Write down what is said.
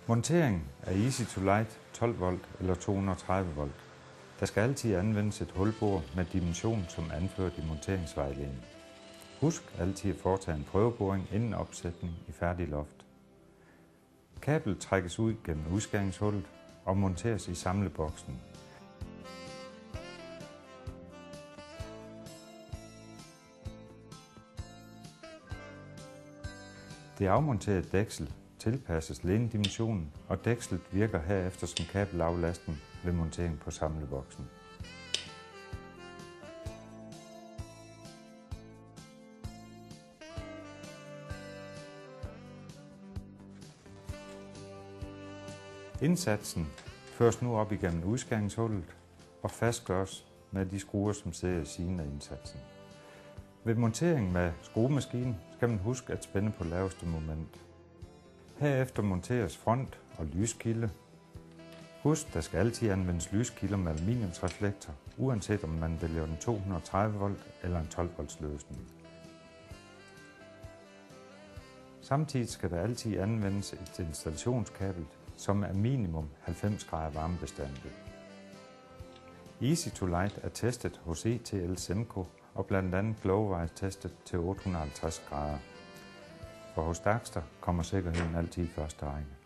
Montering af Easy-to-Light 12 volt eller 230 volt. Der skal altid anvendes et hulbor med dimension som anført i monteringsvejledningen. Husk altid at foretage en prøveboring inden opsætning i færdig loft. Kablet trækkes ud gennem udskæringshullet og monteres i samleboksen. Det afmonterede dæksel tilpasses lænedimensionen, og dækslet virker herefter som kabelaflastning ved montering på samleboksen. Indsatsen føres nu op igennem udskæringshullet og fastgøres med de skruer, som sidder i siden af indsatsen. Ved montering med skruemaskinen skal man huske at spænde på laveste moment. Herefter monteres front og lyskilde. Husk, der skal altid anvendes lyskilder med aluminiumsreflektor, uanset om man vælger en 230 volt eller en 12 volts løsning. Samtidig skal der altid anvendes et installationskabel, som er minimum 90 grader varmebestandigt. Easy-to-Light er testet hos ETL Semco og blandt andet Glowwise testet til 850 grader. For hos Daxter kommer sikkerheden altid i første række.